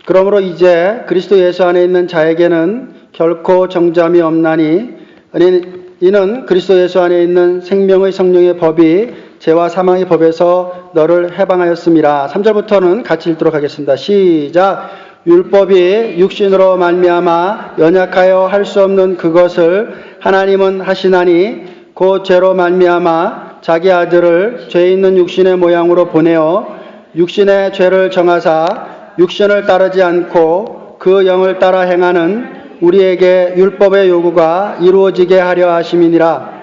그러므로 이제 그리스도 예수 안에 있는 자에게는 결코 정죄함이 없나니 이는 그리스도 예수 안에 있는 생명의 성령의 법이 죄와 사망의 법에서 너를 해방하였음이라. 3절부터는 같이 읽도록 하겠습니다. 시작. 율법이 육신으로 말미암아 연약하여 할 수 없는 그것을 하나님은 하시나니 곧 죄로 말미암아 자기 아들을 죄 있는 육신의 모양으로 보내어 육신의 죄를 정하사 육신을 따르지 않고 그 영을 따라 행하는 우리에게 율법의 요구가 이루어지게 하려 하심이니라.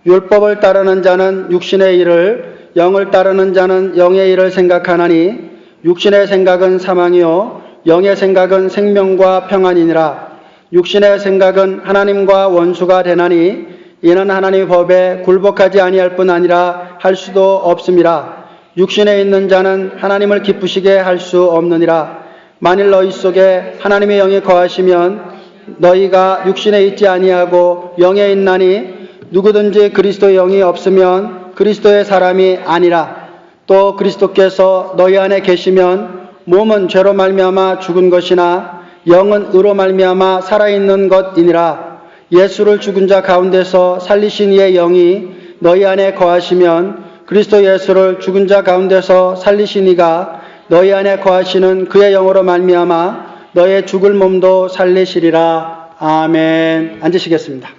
율법을 따르는 자는 육신의 일을, 영을 따르는 자는 영의 일을 생각하나니 육신의 생각은 사망이요 영의 생각은 생명과 평안이니라. 육신의 생각은 하나님과 원수가 되나니 이는 하나님의 법에 굴복하지 아니할 뿐 아니라 할 수도 없음이라. 육신에 있는 자는 하나님을 기쁘시게 할 수 없느니라. 만일 너희 속에 하나님의 영이 거하시면 너희가 육신에 있지 아니하고 영에 있나니 누구든지 그리스도의 영이 없으면 그리스도의 사람이 아니라. 또 그리스도께서 너희 안에 계시면 몸은 죄로 말미암아 죽은 것이나 영은 의로 말미암아 살아있는 것이니라. 예수를 죽은 자 가운데서 살리신 이의 영이 너희 안에 거하시면 그리스도 예수를 죽은 자 가운데서 살리신 이가 너희 안에 거하시는 그의 영으로 말미암아 너의 죽을 몸도 살리시리라. 아멘. 앉으시겠습니다.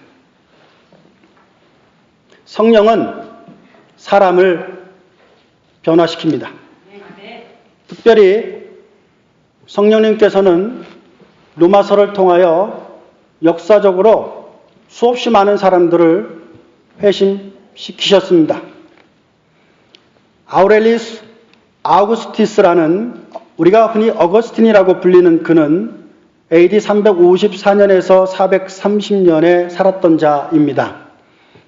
성령은 사람을 변화시킵니다. 특별히 성령님께서는 로마서를 통하여 역사적으로 수없이 많은 사람들을 회심시키셨습니다. 아우렐리우스 아우구스티스라는 우리가 흔히 어거스틴이라고 불리는 그는 AD 354년에서 430년에 살았던 자입니다.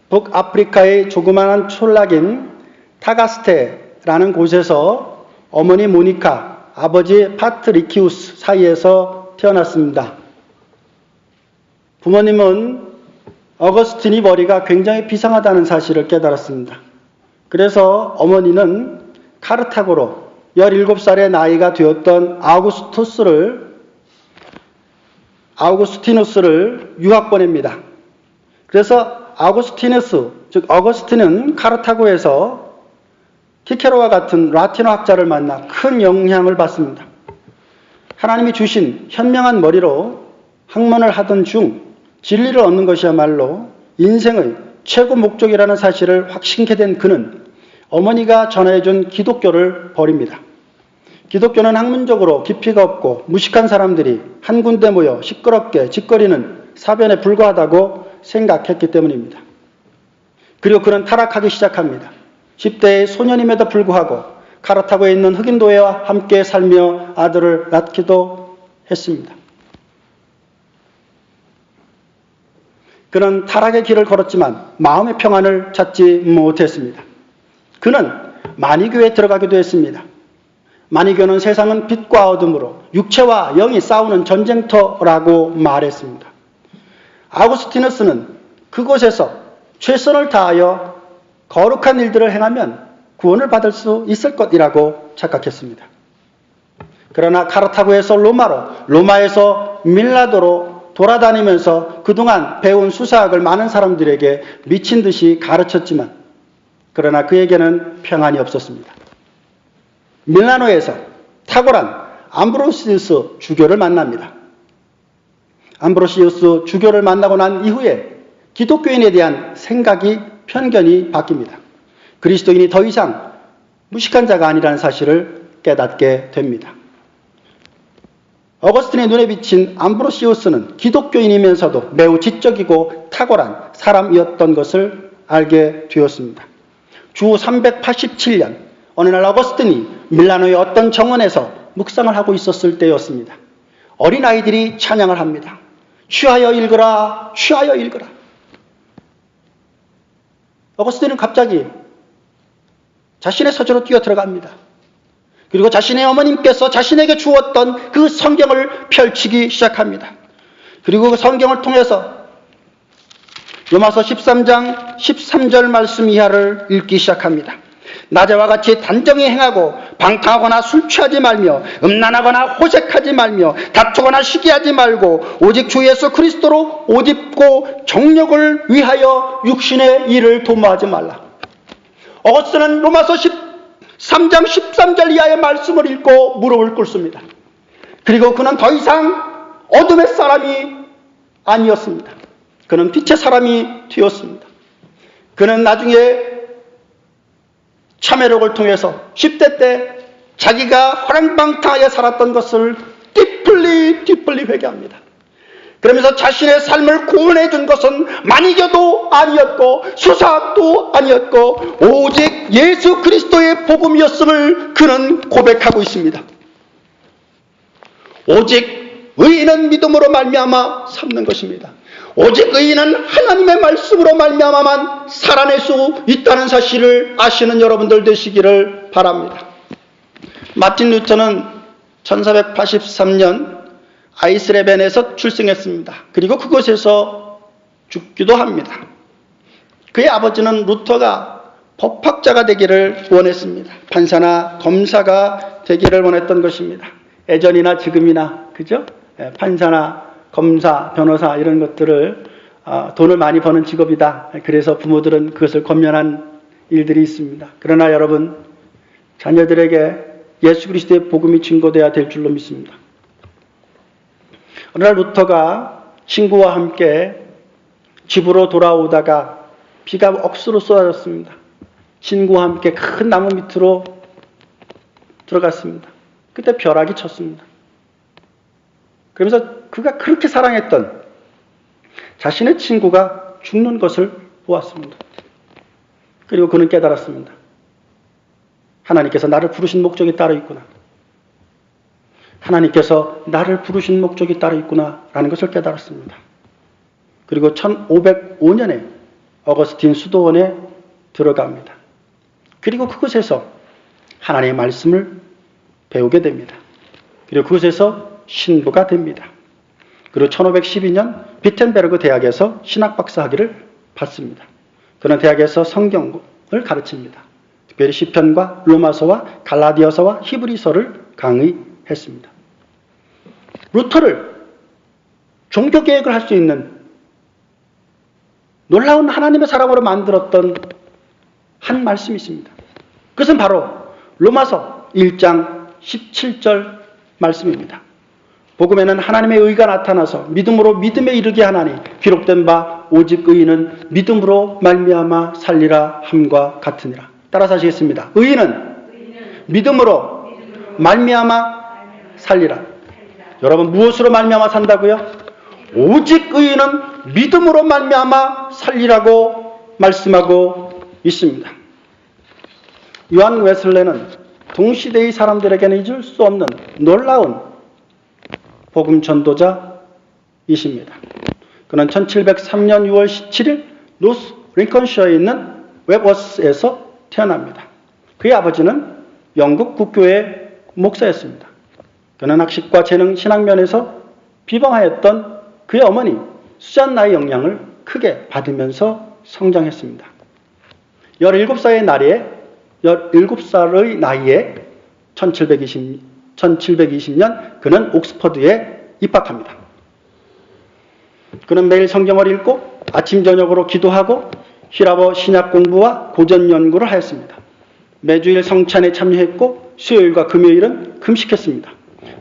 북아프리카의 조그마한 촌락인 타가스테라는 곳에서 어머니 모니카, 아버지 파트리키우스 사이에서 태어났습니다. 부모님은 어거스틴이 머리가 굉장히 비상하다는 사실을 깨달았습니다. 그래서 어머니는 카르타고로 17살의 나이가 되었던 아우구스티누스를 유학 보냅니다. 그래서 아우구스티누스, 즉 어거스틴은 카르타고에서 키케로와 같은 라틴어 학자를 만나 큰 영향을 받습니다. 하나님이 주신 현명한 머리로 학문을 하던 중 진리를 얻는 것이야말로 인생의 최고 목적이라는 사실을 확신케 된 그는 어머니가 전해준 기독교를 버립니다. 기독교는 학문적으로 깊이가 없고 무식한 사람들이 한 군데 모여 시끄럽게 짓거리는 사변에 불과하다고 생각했기 때문입니다. 그리고 그는 타락하기 시작합니다. 10대의 소년임에도 불구하고 카르타고에 있는 흑인도회와 함께 살며 아들을 낳기도 했습니다. 그는 타락의 길을 걸었지만 마음의 평안을 찾지 못했습니다. 그는 마니교에 들어가기도 했습니다. 마니교는 세상은 빛과 어둠으로 육체와 영이 싸우는 전쟁터라고 말했습니다. 아우구스티누스는 그곳에서 최선을 다하여 거룩한 일들을 행하면 구원을 받을 수 있을 것이라고 착각했습니다. 그러나 카르타고에서 로마로, 로마에서 밀라도로 돌아다니면서 그동안 배운 수사학을 많은 사람들에게 미친 듯이 가르쳤지만 그러나 그에게는 평안이 없었습니다. 밀라노에서 탁월한 암브로시우스 주교를 만납니다. 암브로시우스 주교를 만나고 난 이후에 기독교인에 대한 생각이 편견이 바뀝니다. 그리스도인이 더 이상 무식한 자가 아니라는 사실을 깨닫게 됩니다. 어거스틴의 눈에 비친 암브로시우스는 기독교인이면서도 매우 지적이고 탁월한 사람이었던 것을 알게 되었습니다. 주 387년 어느 날 어거스틴이 밀라노의 어떤 정원에서 묵상을 하고 있었을 때였습니다. 어린아이들이 찬양을 합니다. 취하여 읽으라, 취하여 읽으라. 어거스틴은 갑자기 자신의 서재로 뛰어 들어갑니다. 그리고 자신의 어머님께서 자신에게 주었던 그 성경을 펼치기 시작합니다. 그리고 그 성경을 통해서 로마서 13장 13절 말씀 이하를 읽기 시작합니다. 낮에와 같이 단정히 행하고 방탕하거나 술 취하지 말며 음란하거나 호색하지 말며 다투거나 시기하지 말고 오직 주 예수 그리스도로 옷 입고 정력을 위하여 육신의 일을 도모하지 말라. 어거스틴은 로마서 13장 13절 이하의 말씀을 읽고 무릎을 꿇습니다. 그리고 그는 더 이상 어둠의 사람이 아니었습니다. 그는 빛의 사람이 되었습니다. 그는 나중에 참회록을 통해서 10대 때 자기가 허랑방탕하게 살았던 것을 뒤풀리 회개합니다. 그러면서 자신의 삶을 구원해 준 것은 만이교도 아니었고 수사학도 아니었고 오직 예수 그리스도의 복음이었음을 그는 고백하고 있습니다. 오직 의인은 믿음으로 말미암아 삼는 것입니다. 오직 의인은 하나님의 말씀으로 말미암아만 살아낼 수 있다는 사실을 아시는 여러분들 되시기를 바랍니다. 마틴 루터는 1483년 아이슬레벤에서 출생했습니다. 그리고 그곳에서 죽기도 합니다. 그의 아버지는 루터가 법학자가 되기를 원했습니다. 판사나 검사가 되기를 원했던 것입니다. 예전이나 지금이나 그죠? 판사나 검사, 변호사 이런 것들을 돈을 많이 버는 직업이다. 그래서 부모들은 그것을 권면한 일들이 있습니다. 그러나 여러분, 자녀들에게 예수 그리스도의 복음이 증거되어야 될 줄로 믿습니다. 어느 날 루터가 친구와 함께 집으로 돌아오다가 비가 억수로 쏟아졌습니다. 친구와 함께 큰 나무 밑으로 들어갔습니다. 그때 벼락이 쳤습니다. 그러면서 그가 그렇게 사랑했던 자신의 친구가 죽는 것을 보았습니다. 그리고 그는 깨달았습니다. 하나님께서 나를 부르신 목적이 따로 있구나. 하나님께서 나를 부르신 목적이 따로 있구나 라는 것을 깨달았습니다. 그리고 1505년에 어거스틴 수도원에 들어갑니다. 그리고 그곳에서 하나님의 말씀을 배우게 됩니다. 그리고 그곳에서 신부가 됩니다. 그리고 1512년 비텐베르그 대학에서 신학박사 학위를 받습니다. 그는 대학에서 성경을 가르칩니다. 특별히 시편과 로마서와 갈라디아서와 히브리서를 강의했습니다. 루터를 종교개혁을 할 수 있는 놀라운 하나님의 사랑으로 만들었던 한 말씀이 있습니다. 그것은 바로 로마서 1장 17절 말씀입니다. 복음에는 하나님의 의가 나타나서 믿음으로 믿음에 이르게 하나니 기록된 바 오직 의인은 믿음으로 말미암아 살리라 함과 같으니라. 따라서 하시겠습니다. 의인은 믿음으로 말미암아 살리라. 여러분, 무엇으로 말미암아 산다고요? 오직 의인은 믿음으로 말미암아 살리라고 말씀하고 있습니다. 요한 웨슬레는 동시대의 사람들에게는 잊을 수 없는 놀라운 복음 전도자이십니다. 그는 1703년 6월 17일 노스 링컨셔에 있는 웹워스에서 태어납니다. 그의 아버지는 영국 국교의 목사였습니다. 그는 학식과 재능, 신학면에서 비범하였던 그의 어머니 수잔나의 영향을 크게 받으면서 성장했습니다. 17살의 나이에 1720년 그는 옥스퍼드에 입학합니다. 그는 매일 성경을 읽고 아침 저녁으로 기도하고 히라버 신약 공부와 고전 연구를 하였습니다. 매주일 성찬에 참여했고 수요일과 금요일은 금식했습니다.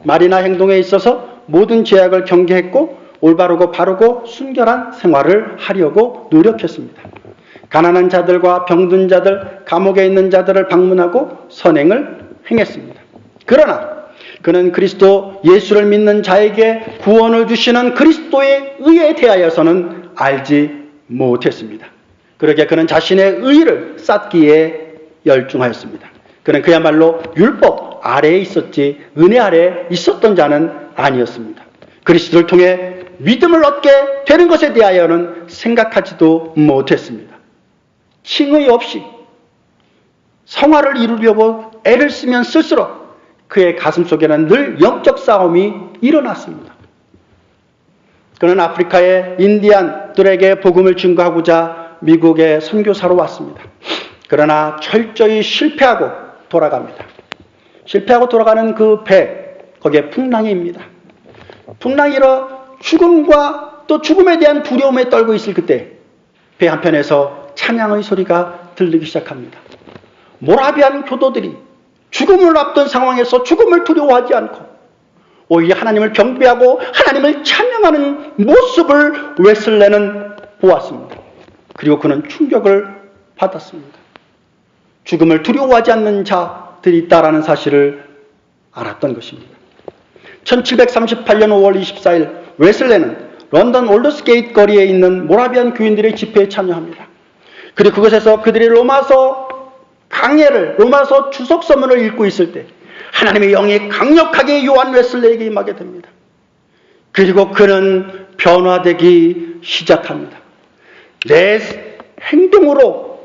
말이나 행동에 있어서 모든 제약을 경계했고 올바르고 바르고 순결한 생활을 하려고 노력했습니다. 가난한 자들과 병든 자들, 감옥에 있는 자들을 방문하고 선행을 행했습니다. 그러나 그는 그리스도 예수를 믿는 자에게 구원을 주시는 그리스도의 의에 대하여서는 알지 못했습니다. 그러기에 그는 자신의 의를 쌓기에 열중하였습니다. 그는 그야말로 율법 아래에 있었지 은혜 아래에 있었던 자는 아니었습니다. 그리스도를 통해 믿음을 얻게 되는 것에 대하여는 생각하지도 못했습니다. 칭의 없이 성화를 이루려고 애를 쓰면 쓸수록 그의 가슴 속에는 늘 영적 싸움이 일어났습니다. 그는 아프리카의 인디안들에게 복음을 증거하고자 미국에 선교사로 왔습니다. 그러나 철저히 실패하고 돌아갑니다. 실패하고 돌아가는 그 배, 거기에 풍랑이입니다. 풍랑이라 죽음과 또 죽음에 대한 두려움에 떨고 있을 그때 배 한편에서 찬양의 소리가 들리기 시작합니다. 모라비안 교도들이 죽음을 앞둔 상황에서 죽음을 두려워하지 않고 오히려 하나님을 경배하고 하나님을 찬양하는 모습을 웨슬레는 보았습니다. 그리고 그는 충격을 받았습니다. 죽음을 두려워하지 않는 자들이 있다라는 사실을 알았던 것입니다. 1738년 5월 24일 웨슬레는 런던 올드스게이트 거리에 있는 모라비안 교인들의 집회에 참여합니다. 그리고 그것에서 그들이 로마서 강해를, 로마서 주석서문을 읽고 있을 때 하나님의 영이 강력하게 요한 웨슬레에게 임하게 됩니다. 그리고 그는 변화되기 시작합니다. 내 행동으로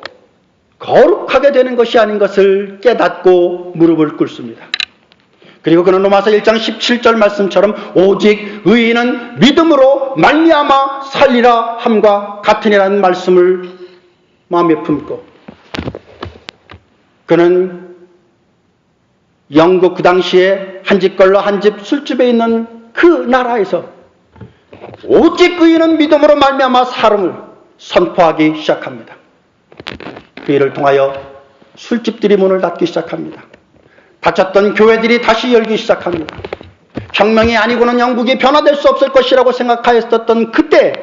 거룩하게 되는 것이 아닌 것을 깨닫고 무릎을 꿇습니다. 그리고 그는 로마서 1장 17절 말씀처럼 오직 의인은 믿음으로 말미암아 살리라 함과 같으니라는 말씀을 마음에 품고 그는 영국 그 당시에 한 집 걸러 한 집 술집에 있는 그 나라에서 오직 의인은 믿음으로 말미암아 사람을 선포하기 시작합니다. 그 일을 통하여 술집들이 문을 닫기 시작합니다. 닫혔던 교회들이 다시 열기 시작합니다. 혁명이 아니고는 영국이 변화될 수 없을 것이라고 생각하였었던 그때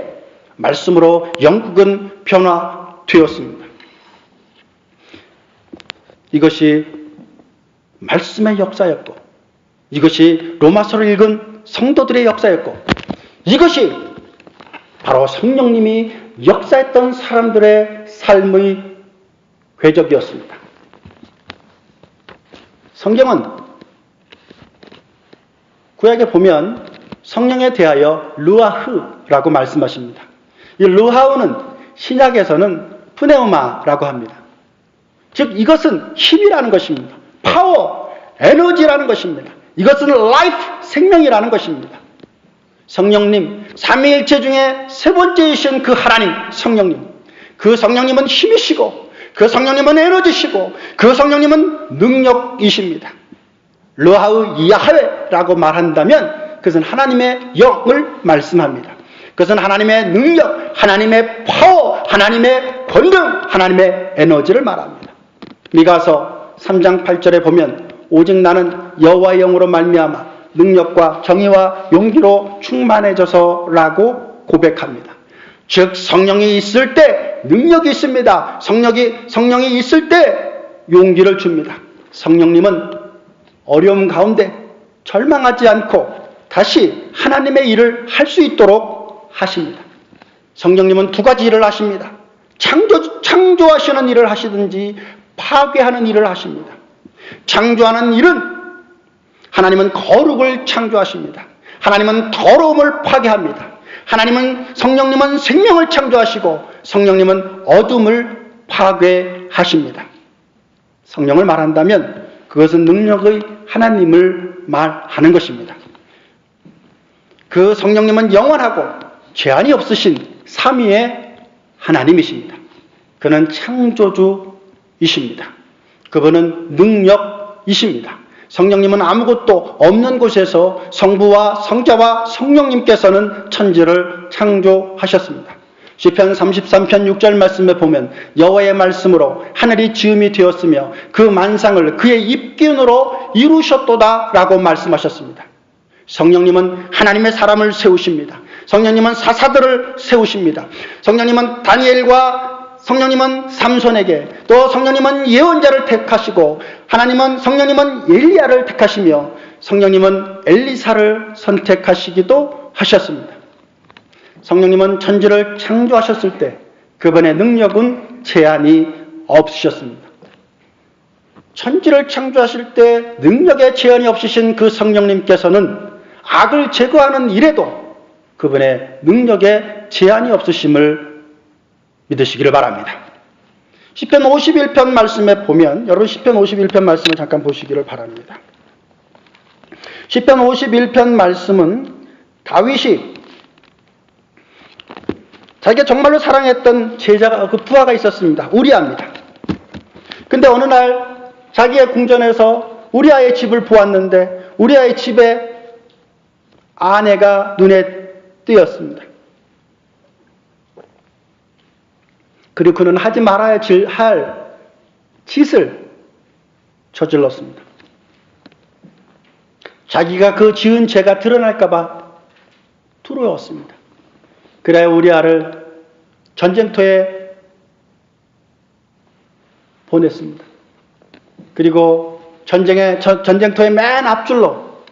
말씀으로 영국은 변화되었습니다. 이것이 말씀의 역사였고 이것이 로마서를 읽은 성도들의 역사였고 이것이 바로 성령님이 역사했던 사람들의 삶의 궤적이었습니다. 성경은 구약에 보면 성령에 대하여 루아흐라고 말씀하십니다. 이 루아흐는 신약에서는 프네우마라고 합니다. 즉 이것은 힘이라는 것입니다. 파워, 에너지라는 것입니다. 이것은 라이프, 생명이라는 것입니다. 성령님, 삼위일체 중에 세 번째이신 그 하나님, 성령님. 그 성령님은 힘이시고 그 성령님은 에너지시고 그 성령님은 능력이십니다. 르하우 야하웨라고 말한다면 그것은 하나님의 영을 말씀합니다. 그것은 하나님의 능력, 하나님의 파워, 하나님의 권능, 하나님의 에너지를 말합니다. 미가서 3장 8절에 보면 오직 나는 여호와의 영으로 말미암아 능력과 정의와 용기로 충만해져서라고 고백합니다. 즉 성령이 있을 때 능력이 있습니다. 성령이 있을 때 용기를 줍니다. 성령님은 어려움 가운데 절망하지 않고 다시 하나님의 일을 할 수 있도록 하십니다. 성령님은 두 가지 일을 하십니다. 창조하시는 일을 하시든지 파괴하는 일을 하십니다. 창조하는 일은 하나님은 거룩을 창조하십니다. 하나님은 더러움을 파괴합니다. 성령님은 생명을 창조하시고 성령님은 어둠을 파괴하십니다. 성령을 말한다면 그것은 능력의 하나님을 말하는 것입니다. 그 성령님은 영원하고 제한이 없으신 삼위의 하나님이십니다. 그는 창조주이십니다. 그분은 능력이십니다. 성령님은 아무것도 없는 곳에서 성부와 성자와 성령님께서는 천지를 창조하셨습니다. 시편 33편 6절 말씀에 보면 여호와의 말씀으로 하늘이 지음이 되었으며 그 만상을 그의 입기운으로 이루셨도다 라고 말씀하셨습니다. 성령님은 하나님의 사람을 세우십니다. 성령님은 사사들을 세우십니다. 성령님은 삼손에게 또 성령님은 예언자를 택하시고 성령님은 엘리야를 택하시며 성령님은 엘리사를 선택하시기도 하셨습니다. 성령님은 천지를 창조하셨을 때 그분의 능력은 제한이 없으셨습니다. 천지를 창조하실 때 능력에 제한이 없으신 그 성령님께서는 악을 제거하는 일에도 그분의 능력에 제한이 없으심을 믿으시기를 바랍니다. 시편 51편 말씀에 보면 여러분 시편 51편 말씀을 잠깐 보시기를 바랍니다. 시편 51편 말씀은 다윗이 자기가 정말로 사랑했던 제자가 부하가 있었습니다. 우리아입니다. 근데 어느 날 자기의 궁전에서 우리아의 집을 보았는데 우리아의 집에 아내가 눈에 띄었습니다. 그리고 그는 하지 말아야 할 짓을 저질렀습니다. 자기가 그 지은 죄가 드러날까봐 두려웠습니다. 그래야 우리아를 전쟁터에 보냈습니다. 그리고 전쟁터의 맨 앞줄로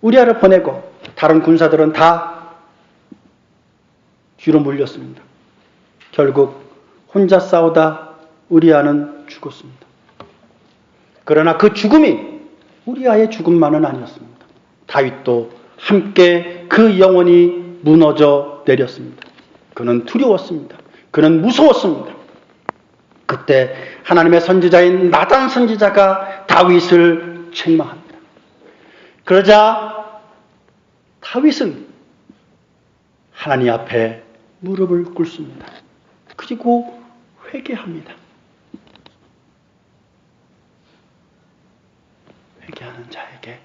우리아를 보내고 다른 군사들은 다 뒤로 물렸습니다. 결국 혼자 싸우다 우리아는 죽었습니다. 그러나 그 죽음이 우리아의 죽음만은 아니었습니다. 다윗도 함께 그 영혼이 무너져 내렸습니다. 그는 두려웠습니다. 그는 무서웠습니다. 그때 하나님의 선지자인 나단 선지자가 다윗을 책망합니다. 그러자 다윗은 하나님 앞에 무릎을 꿇습니다. 그리고 회개합니다. 회개하는 자에게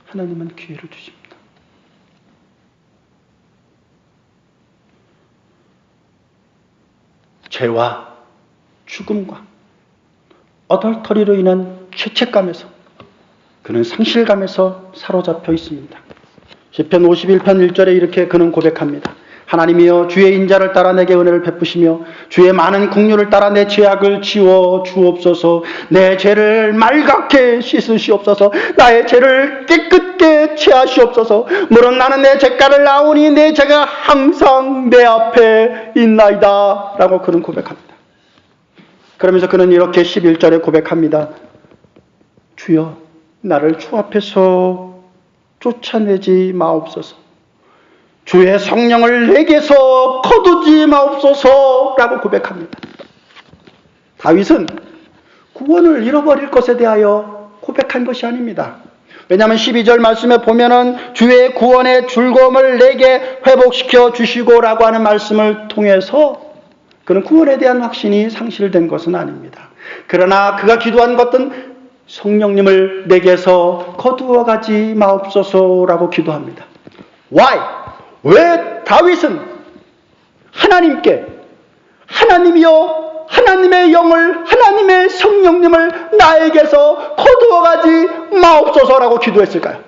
하나님은 기회를 주십니다. 죄와 죽음과 어덜터리로 인한 죄책감에서 그는 상실감에서 사로잡혀 있습니다. 시편 51편 1절에 이렇게 그는 고백합니다. 하나님이여 주의 인자를 따라 내게 은혜를 베푸시며 주의 많은 긍휼을 따라 내 죄악을 지워 주옵소서. 내 죄를 맑게 씻으시옵소서. 나의 죄를 깨끗게 채하시옵소서. 물론 나는 내 죄가를 아오니 내 죄가 항상 내 앞에 있나이다 라고 그는 고백합니다. 그러면서 그는 이렇게 11절에 고백합니다. 주여 나를 주 앞에서 쫓아내지 마옵소서. 주의 성령을 내게서 거두지 마옵소서 라고 고백합니다. 다윗은 구원을 잃어버릴 것에 대하여 고백한 것이 아닙니다. 왜냐하면 12절 말씀에 보면은 주의 구원의 즐거움을 내게 회복시켜 주시고 라고 하는 말씀을 통해서 그는 구원에 대한 확신이 상실된 것은 아닙니다. 그러나 그가 기도한 것은 성령님을 내게서 거두어 가지 마옵소서라고 기도합니다. Why? 왜 다윗은 하나님께 하나님이여 하나님의 영을 하나님의 성령님을 나에게서 거두어 가지 마옵소서라고 기도했을까요?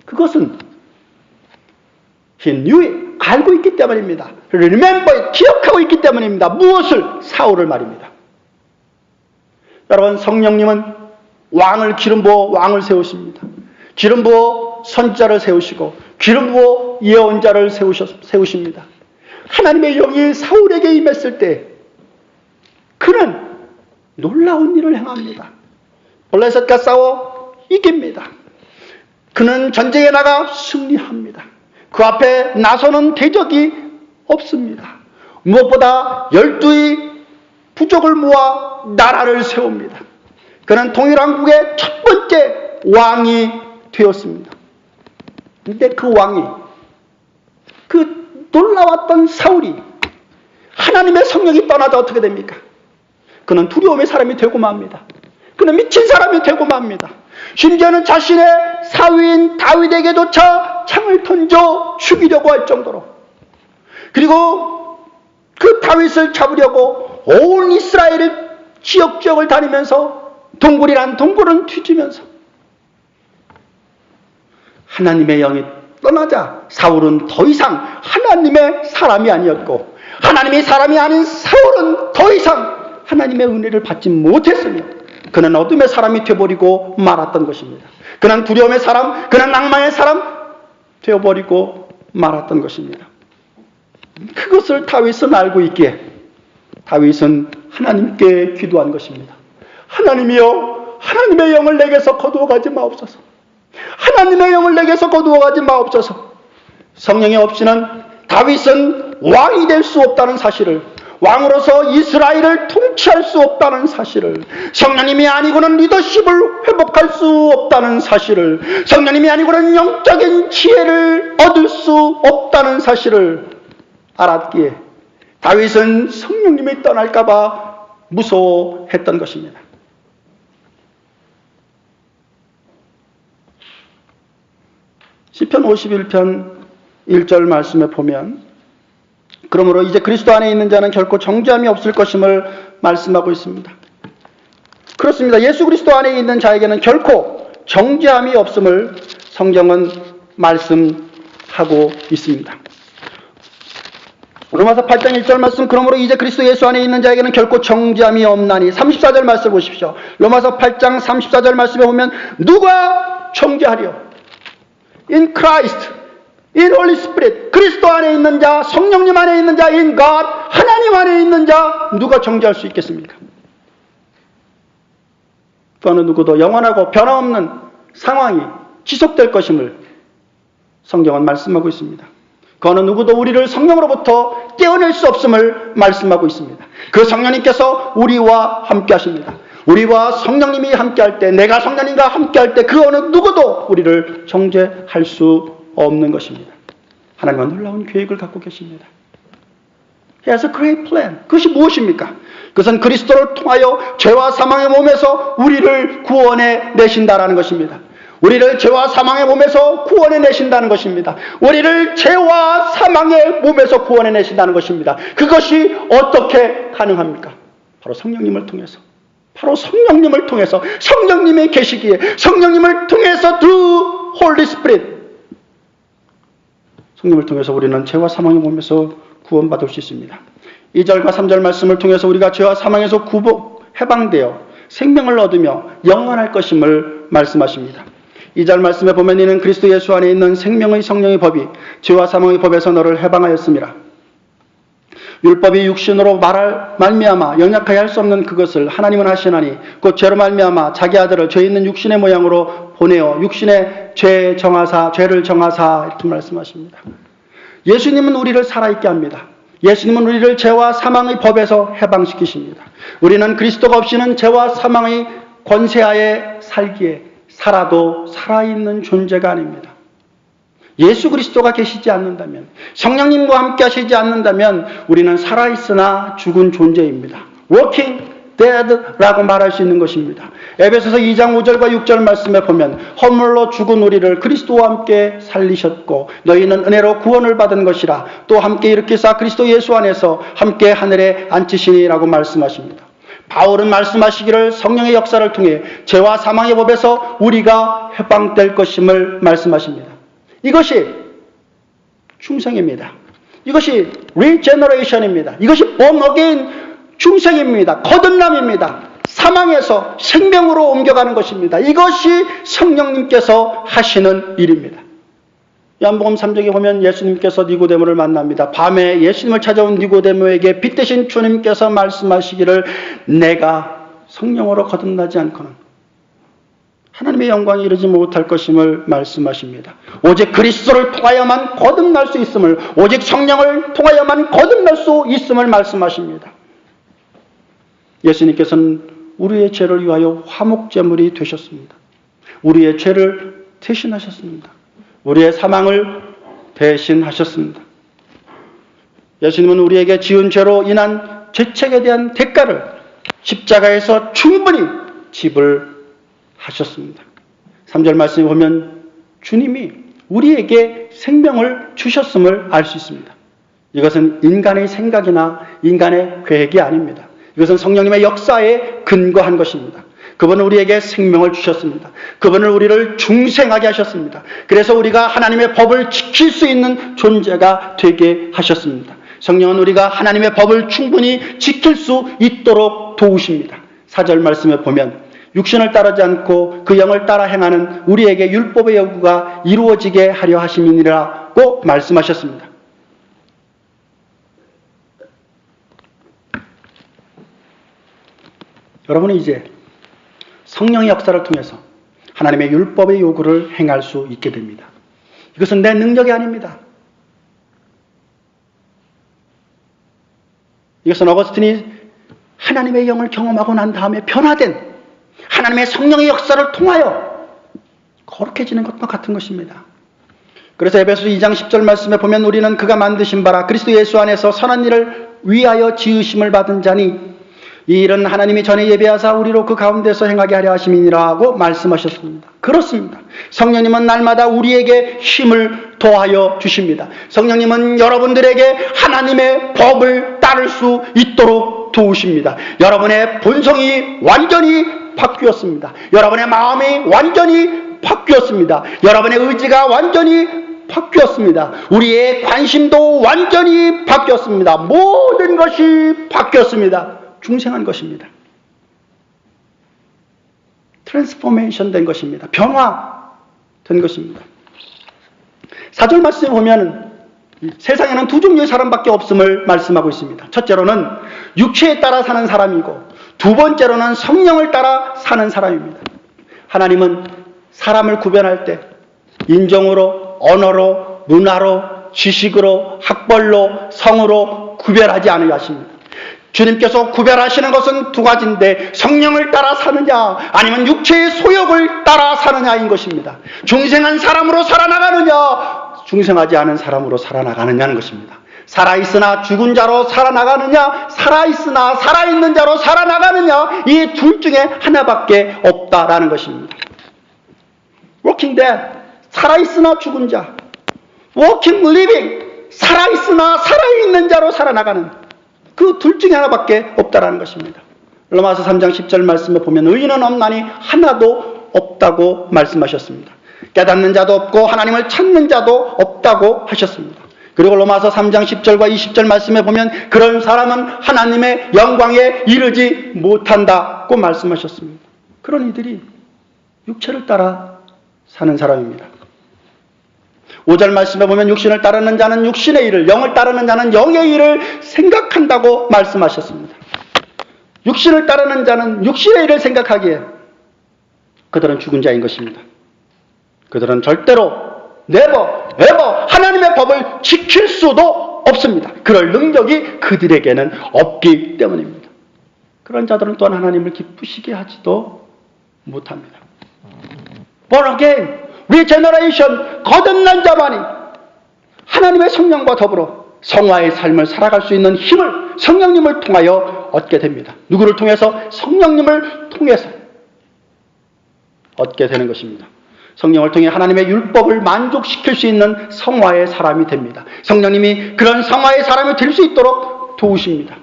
그것은 he knew it, 알고 있기 때문입니다. remember it, 기억하고 있기 때문입니다. 무엇을? 사울을 말입니다. 여러분, 성령님은 왕을 기름 부어 왕을 세우십니다. 기름 부어 선지자를 세우시고 기름 부어 예언자를 세우십니다. 하나님의 영이 사울에게 임했을 때 그는 놀라운 일을 행합니다. 블레셋과 싸워 이깁니다. 그는 전쟁에 나가 승리합니다. 그 앞에 나서는 대적이 없습니다. 무엇보다 12의 부족을 모아 나라를 세웁니다. 그는 동일왕국의 첫 번째 왕이 되었습니다. 근데 그 왕이, 그 놀라웠던 사울이 하나님의 성령이 떠나자 어떻게 됩니까? 그는 두려움의 사람이 되고 맙니다. 그는 미친 사람이 되고 맙니다. 심지어는 자신의 사위인 다윗에게조차 창을 던져 죽이려고 할 정도로, 그리고 그 다윗을 잡으려고 온 이스라엘의 지역을 다니면서 동굴이란 동굴을 뒤지면서 하나님의 영이 떠나자 사울은 더 이상 하나님의 사람이 아니었고, 하나님의 사람이 아닌 사울은 더 이상 하나님의 은혜를 받지 못했으며 그는 어둠의 사람이 되어버리고 말았던 것입니다. 그는 두려움의 사람, 그는 낭만의 사람 되어버리고 말았던 것입니다. 그것을 다윗은 알고 있기에 다윗은 하나님께 기도한 것입니다. 하나님이여 하나님의 영을 내게서 거두어가지 마옵소서. 하나님의 영을 내게서 거두어가지 마옵소서. 성령이 없이는 다윗은 왕이 될 수 없다는 사실을, 왕으로서 이스라엘을 통치할 수 없다는 사실을, 성령님이 아니고는 리더십을 회복할 수 없다는 사실을, 성령님이 아니고는 영적인 지혜를 얻을 수 없다는 사실을 알았기에 다윗은 성령님이 떠날까봐 무서워했던 것입니다. 시편 51편 1절 말씀에 보면 그러므로 이제 그리스도 안에 있는 자는 결코 정죄함이 없을 것임을 말씀하고 있습니다. 그렇습니다. 예수 그리스도 안에 있는 자에게는 결코 정죄함이 없음을 성경은 말씀하고 있습니다. 로마서 8장 1절 말씀, 그러므로 이제 그리스도 예수 안에 있는 자에게는 결코 정죄함이 없나니. 34절 말씀 보십시오. 로마서 8장 34절 말씀에 보면 누가 정죄하리요? In Christ, in Holy Spirit, 그리스도 안에 있는 자, 성령님 안에 있는 자, in God, 하나님 안에 있는 자, 누가 정죄할 수 있겠습니까? 그 어느 누구도 영원하고 변함없는 상황이 지속될 것임을 성경은 말씀하고 있습니다. 그 어느 누구도 우리를 성령으로부터 떼어낼 수 없음을 말씀하고 있습니다. 그 성령님께서 우리와 함께 하십니다. 우리와 성령님이 함께할 때, 내가 성령님과 함께할 때 그 어느 누구도 우리를 정죄할 수 없는 것입니다. 하나님은 놀라운 계획을 갖고 계십니다. He has a great plan. 그것이 무엇입니까? 그것은 그리스도를 통하여 죄와 사망의 몸에서 우리를 구원해 내신다라는 것입니다. 우리를 죄와 사망의 몸에서 구원해 내신다는 것입니다. 우리를 죄와 사망의 몸에서 구원해 내신다는 것입니다. 그것이 어떻게 가능합니까? 바로 성령님을 통해서. 바로 성령님을 통해서, 성령님의 계시기에, 성령님을 통해서 through Holy Spirit, 성령님을 통해서 우리는 죄와 사망의 몸에서 구원받을 수 있습니다. 2절과 3절 말씀을 통해서 우리가 죄와 사망에서 해방되어 생명을 얻으며 영원할 것임을 말씀하십니다. 2절 말씀에 보면 이는 그리스도 예수 안에 있는 생명의 성령의 법이 죄와 사망의 법에서 너를 해방하였습니다. 율법이 육신으로 말미암아 연약하게 할 수 없는 그것을 하나님은 하시나니 곧 죄로 말미암아 자기 아들을 죄 있는 육신의 모양으로 보내어 육신의 죄를 정하사 이렇게 말씀하십니다. 예수님은 우리를 살아있게 합니다. 예수님은 우리를 죄와 사망의 법에서 해방시키십니다. 우리는 그리스도가 없이는 죄와 사망의 권세하에 살기에 살아도 살아있는 존재가 아닙니다. 예수 그리스도가 계시지 않는다면, 성령님과 함께 하시지 않는다면 우리는 살아있으나 죽은 존재입니다. Walking dead라고 말할 수 있는 것입니다. 에베소서 2장 5절과 6절 말씀에 보면 허물로 죽은 우리를 그리스도와 함께 살리셨고 너희는 은혜로 구원을 받은 것이라 또 함께 일으키사 그리스도 예수 안에서 함께 하늘에 앉히시니라고 말씀하십니다. 바울은 말씀하시기를 성령의 역사를 통해 죄와 사망의 법에서 우리가 해방될 것임을 말씀하십니다. 이것이 중생입니다. 이것이 regeneration입니다. 이것이 born again 중생입니다. 거듭남입니다. 사망에서 생명으로 옮겨가는 것입니다. 이것이 성령님께서 하시는 일입니다. 요한복음 3장에 보면 예수님께서 니고데모를 만납니다. 밤에 예수님을 찾아온 니고데모에게 빛 대신 주님께서 말씀하시기를 내가 성령으로 거듭나지 않고는 하나님의 영광에 이르지 못할 것임을 말씀하십니다. 오직 그리스도를 통하여만 거듭날 수 있음을, 오직 성령을 통하여만 거듭날 수 있음을 말씀하십니다. 예수님께서는 우리의 죄를 위하여 화목제물이 되셨습니다. 우리의 죄를 대신하셨습니다. 우리의 사망을 대신하셨습니다. 예수님은 우리에게 지은 죄로 인한 죄책에 대한 대가를 십자가에서 충분히 지불하셨습니다. 3절 말씀에 보면 주님이 우리에게 생명을 주셨음을 알 수 있습니다. 이것은 인간의 생각이나 인간의 계획이 아닙니다. 이것은 성령님의 역사에 근거한 것입니다. 그분은 우리에게 생명을 주셨습니다. 그분은 우리를 중생하게 하셨습니다. 그래서 우리가 하나님의 법을 지킬 수 있는 존재가 되게 하셨습니다. 성령은 우리가 하나님의 법을 충분히 지킬 수 있도록 도우십니다. 4절 말씀에 보면 육신을 따르지 않고 그 영을 따라 행하는 우리에게 율법의 요구가 이루어지게 하려 하심이니라고 말씀하셨습니다. 여러분은 이제 성령의 역사를 통해서 하나님의 율법의 요구를 행할 수 있게 됩니다. 이것은 내 능력이 아닙니다. 이것은 어거스틴이 하나님의 영을 경험하고 난 다음에 변화된 하나님의 성령의 역사를 통하여 거룩해지는 것과 같은 것입니다. 그래서 에베소서 2장 10절 말씀에 보면 우리는 그가 만드신 바라 그리스도 예수 안에서 선한 일을 위하여 지으심을 받은 자니 이 일은 하나님이 전에 예비하사 우리로 그 가운데서 행하게 하려 하심이니라고 말씀하셨습니다. 그렇습니다. 성령님은 날마다 우리에게 힘을 더하여 주십니다. 성령님은 여러분들에게 하나님의 법을 따를 수 있도록 도우십니다. 여러분의 본성이 완전히 바뀌었습니다. 여러분의 마음이 완전히 바뀌었습니다. 여러분의 의지가 완전히 바뀌었습니다. 우리의 관심도 완전히 바뀌었습니다. 모든 것이 바뀌었습니다. 중생한 것입니다. 트랜스포메이션 된 것입니다. 변화된 것입니다. 4절 말씀에 보면 세상에는 두 종류의 사람밖에 없음을 말씀하고 있습니다. 첫째로는 육체에 따라 사는 사람이고 두 번째로는 성령을 따라 사는 사람입니다. 하나님은 사람을 구별할 때 인종으로, 언어로, 문화로, 지식으로, 학벌로, 성으로 구별하지 않으려 하십니다. 주님께서 구별하시는 것은 두 가지인데 성령을 따라 사느냐 아니면 육체의 소욕을 따라 사느냐인 것입니다. 중생한 사람으로 살아나가느냐 중생하지 않은 사람으로 살아나가느냐는 것입니다. 살아있으나 죽은 자로 살아나가느냐 살아있으나 살아있는 자로 살아나가느냐 이 둘 중에 하나밖에 없다라는 것입니다. Walking dead, 살아있으나 죽은 자. Walking living, 살아있으나 살아있는 자로 살아나가는 그 둘 중에 하나밖에 없다라는 것입니다. 로마서 3장 10절 말씀에 보면 의인은 없나니 하나도 없다고 말씀하셨습니다. 깨닫는 자도 없고 하나님을 찾는 자도 없다고 하셨습니다. 그리고 로마서 3장 10절과 20절 말씀에 보면 그런 사람은 하나님의 영광에 이르지 못한다고 말씀하셨습니다. 그런 이들이 육체를 따라 사는 사람입니다. 5절 말씀에 보면 육신을 따르는 자는 육신의 일을, 영을 따르는 자는 영의 일을 생각한다고 말씀하셨습니다. 육신을 따르는 자는 육신의 일을 생각하기에 그들은 죽은 자인 것입니다. 그들은 절대로 never 하나님의 법을 지킬 수도 없습니다. 그럴 능력이 그들에게는 없기 때문입니다. 그런 자들은 또한 하나님을 기쁘시게 하지도 못합니다. Born again, regeneration, 거듭난 자만이 하나님의 성령과 더불어 성화의 삶을 살아갈 수 있는 힘을 성령님을 통하여 얻게 됩니다. 누구를 통해서? 성령님을 통해서 얻게 되는 것입니다. 성령을 통해 하나님의 율법을 만족시킬 수 있는 성화의 사람이 됩니다. 성령님이 그런 성화의 사람이 될 수 있도록 도우십니다.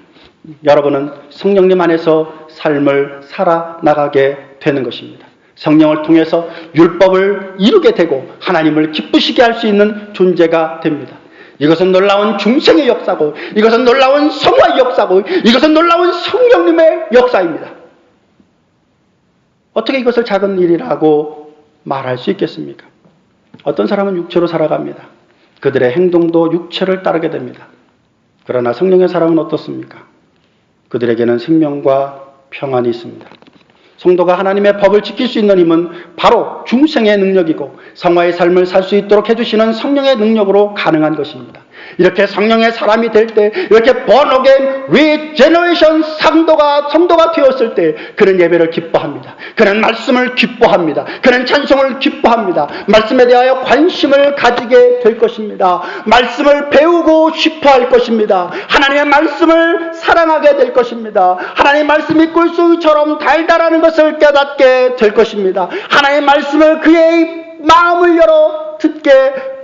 여러분은 성령님 안에서 삶을 살아나가게 되는 것입니다. 성령을 통해서 율법을 이루게 되고 하나님을 기쁘시게 할 수 있는 존재가 됩니다. 이것은 놀라운 중생의 역사고 이것은 놀라운 성화의 역사고 이것은 놀라운 성령님의 역사입니다. 어떻게 이것을 작은 일이라고 말할 수 있겠습니까? 어떤 사람은 육체로 살아갑니다. 그들의 행동도 육체를 따르게 됩니다. 그러나 성령의 사람은 어떻습니까? 그들에게는 생명과 평안이 있습니다. 성도가 하나님의 법을 지킬 수 있는 힘은 바로 중생의 능력이고 성화의 삶을 살 수 있도록 해주시는 성령의 능력으로 가능한 것입니다. 이렇게 성령의 사람이 될 때, 이렇게 born again, regeneration 성도가 되었을 때 그는 예배를 기뻐합니다. 그는 말씀을 기뻐합니다. 그는 찬송을 기뻐합니다. 말씀에 대하여 관심을 가지게 될 것입니다. 말씀을 배우고 싶어 할 것입니다. 하나님의 말씀을 사랑하게 될 것입니다. 하나님의 말씀이 꿀수처럼 달달하는 것을 깨닫게 될 것입니다. 하나님의 말씀을 그의 마음을 열어 듣게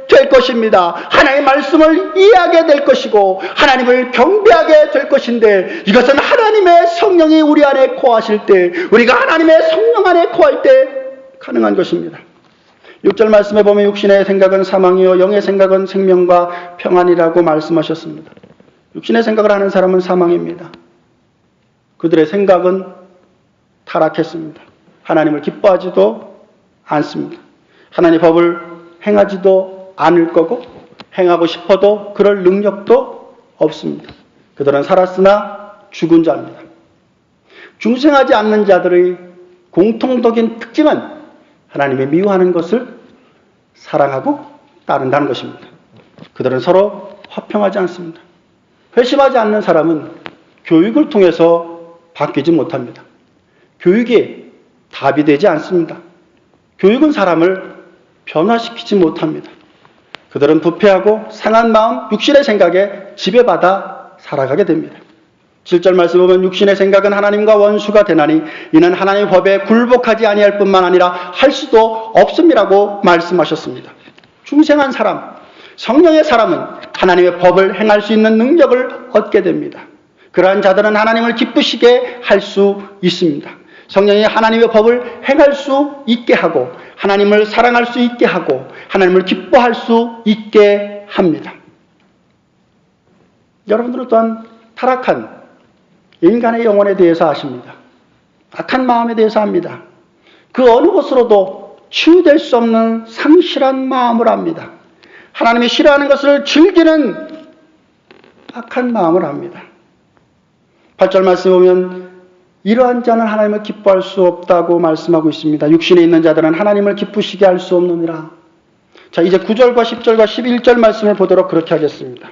될 것입니다. 하나님의 말씀을 이해하게 될 것이고 하나님을 경배하게 될 것인데 이것은 하나님의 성령이 우리 안에 거하실 때 우리가 하나님의 성령 안에 거할 때 가능한 것입니다. 6절 말씀에 보면 육신의 생각은 사망이요 영의 생각은 생명과 평안이라고 말씀하셨습니다. 육신의 생각을 하는 사람은 사망입니다. 그들의 생각은 타락했습니다. 하나님을 기뻐하지도 않습니다. 하나님의 법을 행하지도 않을 거고 행하고 싶어도 그럴 능력도 없습니다. 그들은 살았으나 죽은 자입니다. 중생하지 않는 자들의 공통적인 특징은 하나님의 미워하는 것을 사랑하고 따른다는 것입니다. 그들은 서로 화평하지 않습니다. 회심하지 않는 사람은 교육을 통해서 바뀌지 못합니다. 교육이 답이 되지 않습니다. 교육은 사람을 변화시키지 못합니다. 그들은 부패하고 상한 마음, 육신의 생각에 지배받아 살아가게 됩니다. 7절 말씀 보면 육신의 생각은 하나님과 원수가 되나니 이는 하나님의 법에 굴복하지 아니할 뿐만 아니라 할 수도 없음이라고 말씀하셨습니다. 중생한 사람, 성령의 사람은 하나님의 법을 행할 수 있는 능력을 얻게 됩니다. 그러한 자들은 하나님을 기쁘시게 할 수 있습니다. 성령이 하나님의 법을 행할 수 있게 하고 하나님을 사랑할 수 있게 하고 하나님을 기뻐할 수 있게 합니다. 여러분들은 또한 타락한 인간의 영혼에 대해서 아십니다. 악한 마음에 대해서 압니다. 그 어느 것으로도 치유될 수 없는 상실한 마음을 압니다. 하나님이 싫어하는 것을 즐기는 악한 마음을 압니다. 8절 말씀 보면 이러한 자는 하나님을 기뻐할 수 없다고 말씀하고 있습니다. 육신에 있는 자들은 하나님을 기쁘시게 할 수 없느니라. 자, 이제 9절과 10절과 11절 말씀을 보도록 그렇게 하겠습니다.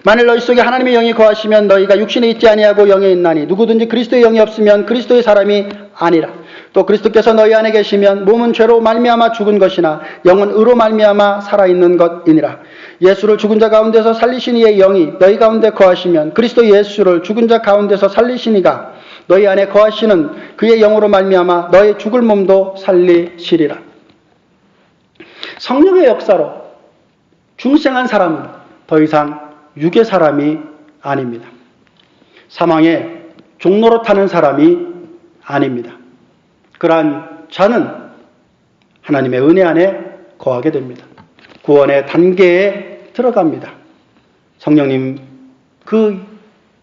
만일 너희 속에 하나님의 영이 거하시면 너희가 육신에 있지 아니하고 영에 있나니 누구든지 그리스도의 영이 없으면 그리스도의 사람이 아니라. 또 그리스도께서 너희 안에 계시면 몸은 죄로 말미암아 죽은 것이나 영은 의로 말미암아 살아있는 것이니라. 예수를 죽은 자 가운데서 살리신 이의 영이 너희 가운데 거하시면 그리스도 예수를 죽은 자 가운데서 살리신 이가 너희 안에 거하시는 그의 영으로 말미암아 너의 죽을 몸도 살리시리라. 성령의 역사로 중생한 사람은 더 이상 육의 사람이 아닙니다. 사망의 종로로 타는 사람이 아닙니다. 그러한 자는 하나님의 은혜 안에 거하게 됩니다. 구원의 단계에 들어갑니다. 성령님 그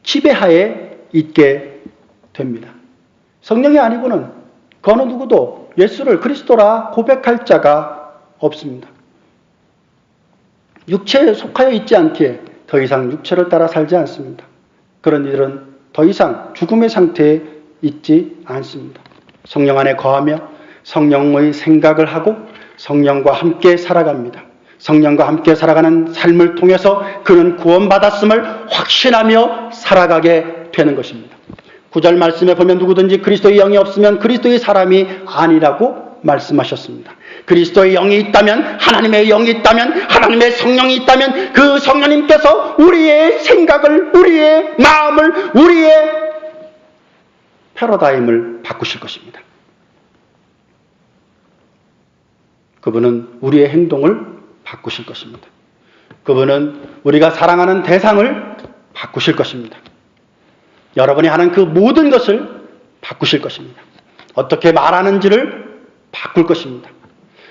지배하에 있게 됩니다. 성령이 아니고는 그 어느 누구도 예수를 그리스도라 고백할 자가 없습니다. 육체에 속하여 있지 않기에 더 이상 육체를 따라 살지 않습니다. 그런 이들은 더 이상 죽음의 상태에 있지 않습니다. 성령 안에 거하며 성령의 생각을 하고 성령과 함께 살아갑니다. 성령과 함께 살아가는 삶을 통해서 그는 구원받았음을 확신하며 살아가게 되는 것입니다. 9절 말씀에 보면 누구든지 그리스도의 영이 없으면 그리스도의 사람이 아니라고 말씀하셨습니다. 그리스도의 영이 있다면, 하나님의 영이 있다면, 하나님의 성령이 있다면 그 성령님께서 우리의 생각을, 우리의 마음을, 우리의 패러다임을 바꾸실 것입니다. 그분은 우리의 행동을 바꾸실 것입니다. 그분은 우리가 사랑하는 대상을 바꾸실 것입니다. 여러분이 하는 그 모든 것을 바꾸실 것입니다. 어떻게 말하는지를 바꿀 것입니다.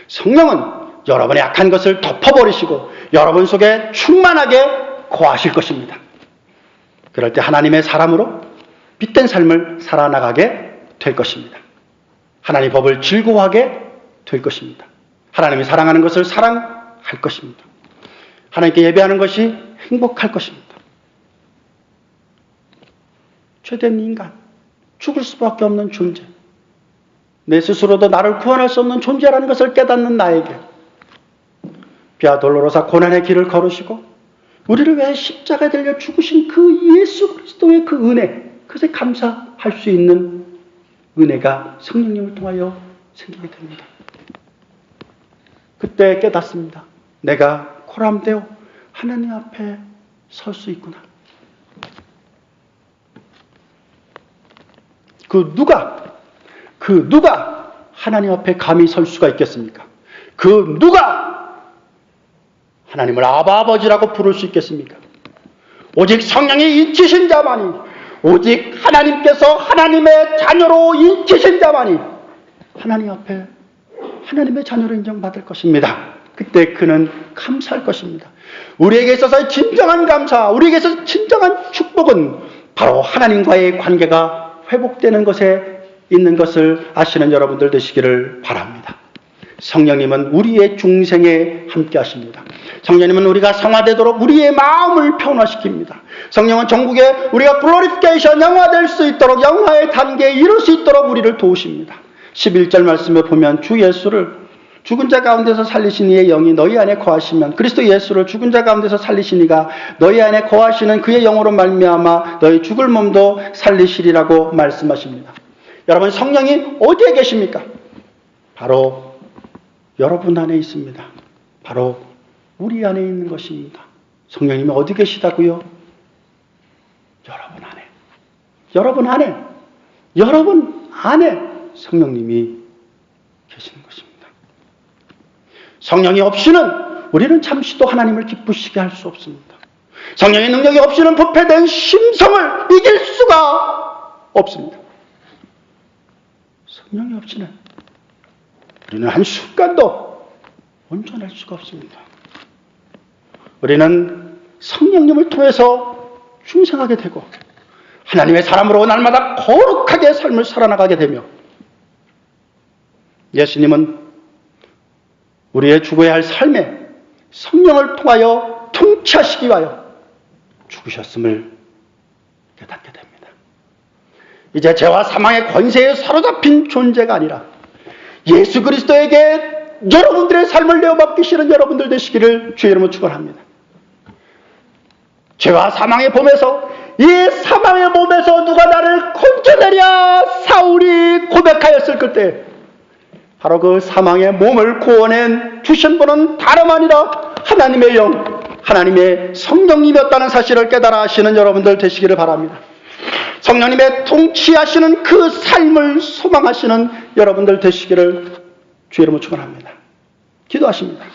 성령은 여러분의 악한 것을 덮어버리시고 여러분 속에 충만하게 거하실 것입니다. 그럴 때 하나님의 사람으로 빛된 삶을 살아나가게 될 것입니다. 하나님의 법을 즐거워하게 될 것입니다. 하나님이 사랑하는 것을 사랑할 것입니다. 하나님께 예배하는 것이 행복할 것입니다. 죄된 인간, 죽을 수밖에 없는 존재, 내 스스로도 나를 구원할 수 없는 존재라는 것을 깨닫는 나에게 비아 돌로로사 고난의 길을 걸으시고 우리를 위해 십자가에 달려 죽으신 그 예수 그리스도의 그 은혜, 그것에 감사할 수 있는 은혜가 성령님을 통하여 생기게 됩니다. 그때 깨닫습니다. 내가 코람되어 하나님 앞에 설 수 있구나. 그 누가 하나님 앞에 감히 설 수가 있겠습니까? 그 누가 하나님을 아바 아버지라고 부를 수 있겠습니까? 오직 성령이 인치신 자만이, 오직 하나님께서 하나님의 자녀로 인치신 자만이 하나님 앞에 하나님의 자녀로 인정받을 것입니다. 그때 그는 감사할 것입니다. 우리에게 있어서의 진정한 감사, 우리에게 있어서 진정한 축복은 바로 하나님과의 관계가 회복되는 것에 있는 것을 아시는 여러분들 되시기를 바랍니다. 성령님은 우리의 중생에 함께 하십니다. 성령님은 우리가 성화되도록 우리의 마음을 변화시킵니다. 성령은 전국에 우리가 글로리피케이션, 영화될 수 있도록, 영화의 단계에 이룰 수 있도록 우리를 도우십니다. 11절 말씀에 보면 주 예수를 죽은 자 가운데서 살리신 이의 영이 너희 안에 거하시면 그리스도 예수를 죽은 자 가운데서 살리신 이가 너희 안에 거하시는 그의 영으로 말미암아 너희 죽을 몸도 살리시리라고 말씀하십니다. 여러분, 성령이 어디에 계십니까? 바로 여러분 안에 있습니다. 바로 우리 안에 있는 것입니다. 성령님이 어디 계시다고요? 여러분 여러분 안에 성령님이 계시는 것입니다. 성령이 없이는 우리는 잠시도 하나님을 기쁘시게 할 수 없습니다. 성령의 능력이 없이는 부패된 심성을 이길 수가 없습니다. 성령이 없이는 우리는 한순간도 온전할 수가 없습니다. 우리는 성령님을 통해서 중생하게 되고 하나님의 사람으로 날마다 거룩하게 삶을 살아나가게 되며 예수님은 우리의 죽어야 할 삶에 성령을 통하여 통치하시기 위하여 죽으셨음을 깨닫게 됩니다. 이제 죄와 사망의 권세에 사로잡힌 존재가 아니라 예수 그리스도에게 여러분들의 삶을 내어맡기시는 여러분들 되시기를 주의 이름으로 축원합니다. 죄와 사망의 몸에서 이 사망의 몸에서 누가 나를 건져내랴 사울이 고백하였을 그때 바로 그 사망의 몸을 구원해 주신 분은 다름 아니라 하나님의 영, 하나님의 성령님이었다는 사실을 깨달아 하시는 여러분들 되시기를 바랍니다. 성령님의 통치하시는 그 삶을 소망하시는 여러분들 되시기를 주의 이름으로 축원합니다. 기도하십니다.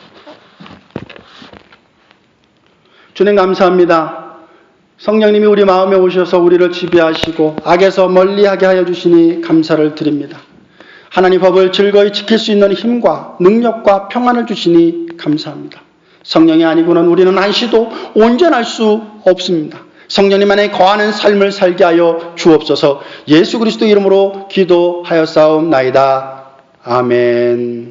주님 감사합니다. 성령님이 우리 마음에 오셔서 우리를 지배하시고 악에서 멀리하게 하여 주시니 감사를 드립니다. 하나님 법을 즐거이 지킬 수 있는 힘과 능력과 평안을 주시니 감사합니다. 성령이 아니고는 우리는 한시도 온전할 수 없습니다. 성령님 안에 거하는 삶을 살게 하여 주옵소서. 예수 그리스도 이름으로 기도하였사옵나이다. 아멘.